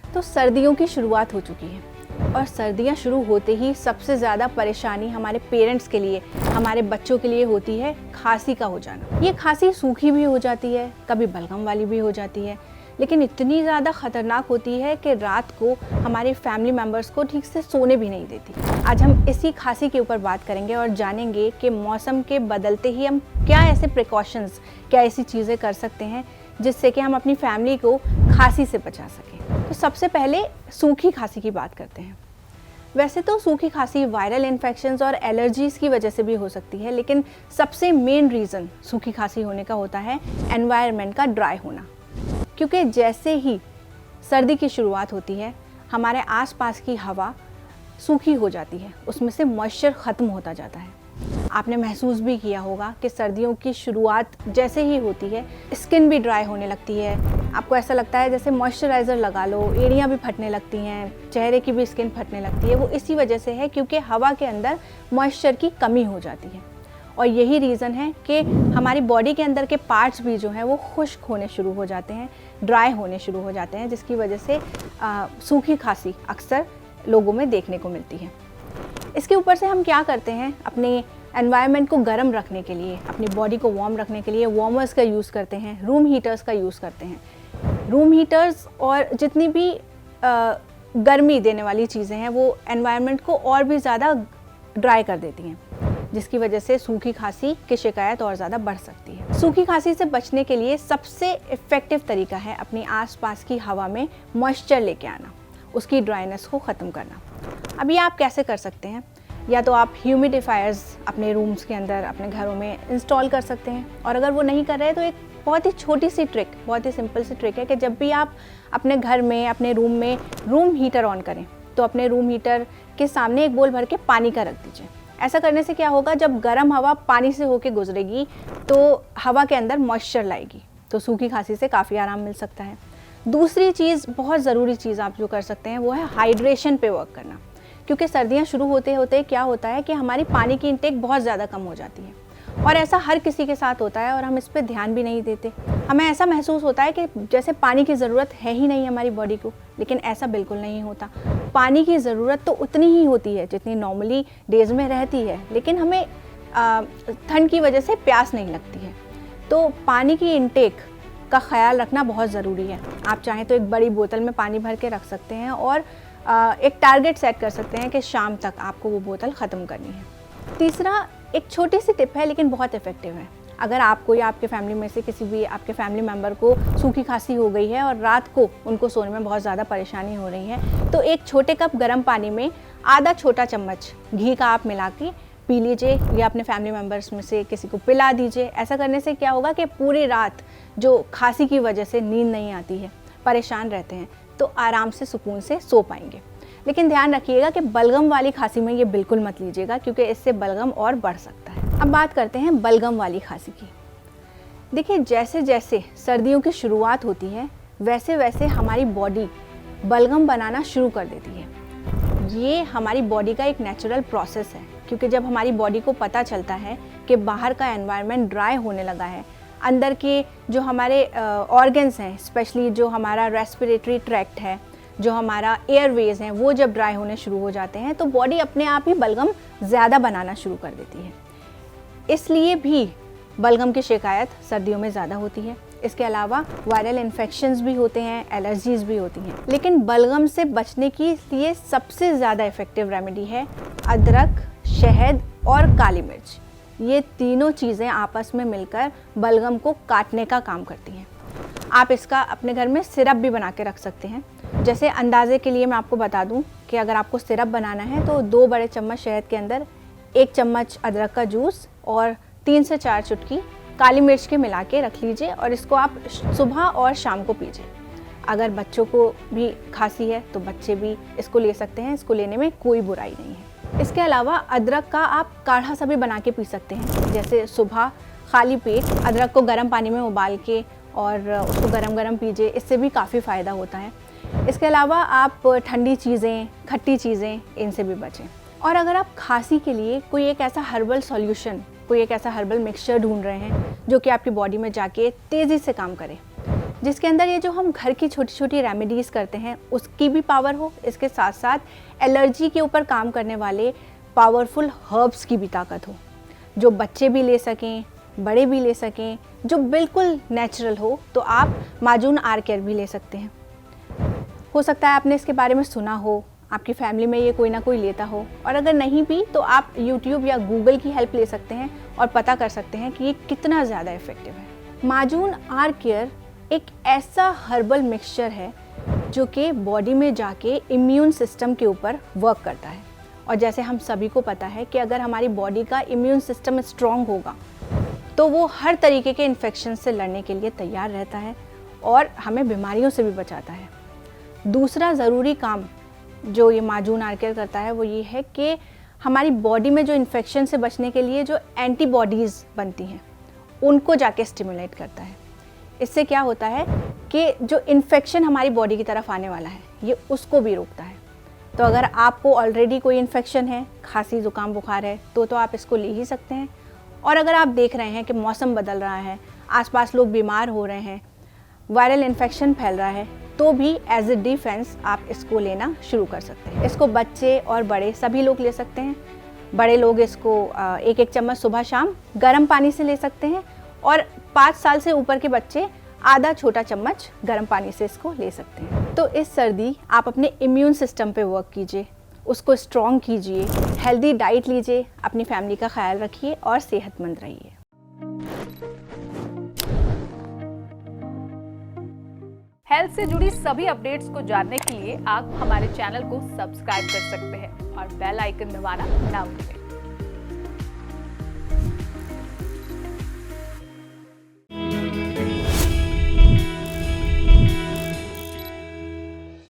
तो सर्दियों की शुरुआत हो चुकी है और सर्दियां शुरू होते ही सबसे ज़्यादा परेशानी हमारे पेरेंट्स के लिए, हमारे बच्चों के लिए होती है खांसी का हो जाना। ये खांसी सूखी भी हो जाती है, कभी बलगम वाली भी हो जाती है, लेकिन इतनी ज़्यादा ख़तरनाक होती है कि रात को हमारे फैमिली मेम्बर्स को ठीक से सोने भी नहीं देती। आज हम इसी खांसी के ऊपर बात करेंगे और जानेंगे कि मौसम के बदलते ही हम क्या ऐसे प्रिकॉशंस, क्या ऐसी चीज़ें कर सकते हैं जिससे कि हम अपनी फैमिली को खांसी से बचा सकें। तो सबसे पहले सूखी खांसी की बात करते हैं। वैसे तो सूखी खांसी वायरल इन्फेक्शंस और एलर्जीज़ की वजह से भी हो सकती है, लेकिन सबसे मेन रीज़न सूखी खांसी होने का होता है एनवायरनमेंट का ड्राई होना। क्योंकि जैसे ही सर्दी की शुरुआत होती है, हमारे आसपास की हवा सूखी हो जाती है, उसमें से मॉइस्चर ख़त्म होता जाता है। आपने महसूस भी किया होगा कि सर्दियों की शुरुआत जैसे ही होती है, स्किन भी ड्राई होने लगती है। आपको ऐसा लगता है जैसे मॉइस्चराइज़र लगा लो, एड़ियाँ भी फटने लगती हैं, चेहरे की भी स्किन फटने लगती है। वो इसी वजह से है क्योंकि हवा के अंदर मॉइस्चर की कमी हो जाती है। और यही रीज़न है कि हमारी बॉडी के अंदर के पार्ट्स भी जो हैं वो खुश्क होने शुरू हो जाते हैं, ड्राई होने शुरू हो जाते हैं, जिसकी वजह से सूखी खांसी अक्सर लोगों में देखने को मिलती है। इसके ऊपर से हम क्या करते हैं, अपने एनवायरनमेंट को गर्म रखने के लिए, अपनी बॉडी को वार्म रखने के लिए वार्मर्स का यूज़ करते हैं, रूम हीटर्स का यूज़ करते हैं। रूम हीटर्स और जितनी भी गर्मी देने वाली चीज़ें हैं वो एनवायरनमेंट को और भी ज़्यादा ड्राई कर देती हैं, जिसकी वजह से सूखी खांसी की शिकायत और ज़्यादा बढ़ सकती है। सूखी खांसी से बचने के लिए सबसे इफ़ेक्टिव तरीका है अपनी आसपास की हवा में मॉइस्चर लेके आना, उसकी ड्राइनेस को ख़त्म करना। अब ये आप कैसे कर सकते हैं? या तो आप ह्यूमिडिफायर्स अपने रूम्स के अंदर, अपने घरों में इंस्टॉल कर सकते हैं, और अगर वो नहीं कर रहे तो एक बहुत ही छोटी सी ट्रिक, बहुत ही सिंपल सी ट्रिक है कि जब भी आप अपने घर में, अपने रूम में रूम हीटर ऑन करें तो अपने रूम हीटर के सामने एक बोल भर के पानी का रख दीजिए। ऐसा करने से क्या होगा, जब गर्म हवा पानी से होके गुजरेगी तो हवा के अंदर मॉइस्चर लाएगी, तो सूखी खांसी से काफ़ी आराम मिल सकता है। दूसरी चीज़, बहुत ज़रूरी चीज़ आप जो कर सकते हैं वो है हाइड्रेशन पे वर्क करना। क्योंकि सर्दियाँ शुरू होते होते क्या होता है कि हमारी पानी की इंटेक बहुत ज़्यादा कम हो जाती है, और ऐसा हर किसी के साथ होता है और हम इस पे ध्यान भी नहीं देते। हमें ऐसा महसूस होता है कि जैसे पानी की ज़रूरत है ही नहीं हमारी बॉडी को, लेकिन ऐसा बिल्कुल नहीं होता। पानी की ज़रूरत तो उतनी ही होती है जितनी नॉर्मली डेज़ में रहती है, लेकिन हमें ठंड की वजह से प्यास नहीं लगती है। तो पानी की इंटेक का ख़याल रखना बहुत ज़रूरी है। आप चाहें तो एक बड़ी बोतल में पानी भर के रख सकते हैं और एक टारगेट सेट कर सकते हैं कि शाम तक आपको वो बोतल ख़त्म करनी है। तीसरा, एक छोटी सी टिप है लेकिन बहुत इफ़ेक्टिव है। अगर आपको या आपके फैमिली में से किसी भी आपके फैमिली मेम्बर को सूखी खांसी हो गई है और रात को उनको सोने में बहुत ज़्यादा परेशानी हो रही है, तो एक छोटे कप गर्म पानी में आधा छोटा चम्मच घी का आप मिला के पी लीजिए, या अपने फैमिली मेम्बर्स में से किसी को पिला दीजिए। ऐसा करने से क्या होगा कि पूरी रात जो खांसी की वजह से नींद नहीं आती है, परेशान रहते हैं, तो आराम से सुकून से सो पाएंगे। लेकिन ध्यान रखिएगा कि बलगम वाली खांसी में ये बिल्कुल मत लीजिएगा, क्योंकि इससे बलगम और बढ़ सकता है। अब बात करते हैं बलगम वाली खांसी की। देखिए, जैसे जैसे सर्दियों की शुरुआत होती है वैसे वैसे हमारी बॉडी बलगम बनाना शुरू कर देती है। ये हमारी बॉडी का एक नेचुरल प्रोसेस है, क्योंकि जब हमारी बॉडी को पता चलता है कि बाहर का एनवायरनमेंट ड्राई होने लगा है, अंदर के जो हमारे ऑर्गन्स हैं, स्पेशली जो हमारा रेस्पिरेटरी ट्रैक्ट है, जो हमारा एयरवेज हैं, वो जब ड्राई होने शुरू हो जाते हैं तो बॉडी अपने आप ही बलगम ज़्यादा बनाना शुरू कर देती है। इसलिए भी बलगम की शिकायत सर्दियों में ज़्यादा होती है। इसके अलावा वायरल इन्फेक्शंस भी होते हैं, एलर्जीज़ भी होती हैं। लेकिन बलगम से बचने के लिए सबसे ज़्यादा इफ़ेक्टिव रेमेडी है अदरक, शहद और काली मिर्च। ये तीनों चीज़ें आपस में मिलकर बलगम को काटने का काम करती हैं। आप इसका अपने घर में सिरप भी बना के रख सकते हैं। जैसे अंदाज़े के लिए मैं आपको बता दूं कि अगर आपको सिरप बनाना है तो 2 बड़े चम्मच शहद के अंदर 1 चम्मच अदरक का जूस और 3 से 4 चुटकी काली मिर्च के मिला के रख लीजिए, और इसको आप सुबह और शाम को पीजिए। अगर बच्चों को भी खांसी है तो बच्चे भी इसको ले सकते हैं, इसको लेने में कोई बुराई नहीं है। इसके अलावा अदरक का आप काढ़ा सा भी बना के पी सकते हैं। जैसे सुबह खाली पेट अदरक को गर्म पानी में उबाल के और उसको गरम गरम पीजिए, इससे भी काफ़ी फ़ायदा होता है। इसके अलावा आप ठंडी चीज़ें, खट्टी चीज़ें, इनसे भी बचें। और अगर आप खांसी के लिए कोई एक ऐसा हर्बल सॉल्यूशन कोई एक ऐसा हर्बल मिक्सचर ढूंढ रहे हैं जो कि आपकी बॉडी में जाके तेज़ी से काम करे, जिसके अंदर ये जो हम घर की छोटी छोटी रेमेडीज़ करते हैं उसकी भी पावर हो, इसके साथ साथ एलर्जी के ऊपर काम करने वाले पावरफुल हर्ब्स की भी ताकत हो, जो बच्चे भी ले सकें, बड़े भी ले सकें, जो बिल्कुल नेचुरल हो, तो आप माजून आर केयर भी ले सकते हैं। हो सकता है आपने इसके बारे में सुना हो, आपकी फैमिली में ये कोई ना कोई लेता हो, और अगर नहीं भी तो आप YouTube या गूगल की हेल्प ले सकते हैं और पता कर सकते हैं कि ये कितना ज़्यादा इफ़ेक्टिव है। माजून आर केयर एक ऐसा हर्बल मिक्सचर है जो कि बॉडी में जाके इम्यून सिस्टम के ऊपर वर्क करता है, और जैसे हम सभी को पता है कि अगर हमारी बॉडी का इम्यून सिस्टम स्ट्रॉन्ग होगा तो वो हर तरीके के इन्फेक्शन से लड़ने के लिए तैयार रहता है और हमें बीमारियों से भी बचाता है। दूसरा ज़रूरी काम जो ये माजून आर केयर करता है वो ये है कि हमारी बॉडी में जो इन्फेक्शन से बचने के लिए जो एंटीबॉडीज़ बनती हैं उनको जाके स्टिमुलेट करता है। इससे क्या होता है कि जो इन्फेक्शन हमारी बॉडी की तरफ आने वाला है ये उसको भी रोकता है। तो अगर आपको ऑलरेडी कोई इन्फेक्शन है, खांसी ज़ुकाम बुखार है, तो आप इसको ले ही सकते हैं। और अगर आप देख रहे हैं कि मौसम बदल रहा है, आसपास लोग बीमार हो रहे हैं, वायरल इन्फेक्शन फैल रहा है, तो भी एज ए डिफेंस आप इसको लेना शुरू कर सकते हैं। इसको बच्चे और बड़े सभी लोग ले सकते हैं। बड़े लोग इसको एक एक चम्मच सुबह शाम गर्म पानी से ले सकते हैं, और 5 साल से ऊपर के बच्चे आधा छोटा चम्मच गर्म पानी से इसको ले सकते हैं। तो इस सर्दी आप अपने इम्यून सिस्टम पे वर्क कीजिए, उसको स्ट्रॉन्ग कीजिए, हेल्दी डाइट लीजिए, अपनी फैमिली का ख्याल रखिए और सेहतमंद रहिए। हेल्थ से जुड़ी सभी अपडेट्स को जानने के लिए आप हमारे चैनल को सब्सक्राइब कर सकते हैं और बेल आइकन दबाना ना भूलें।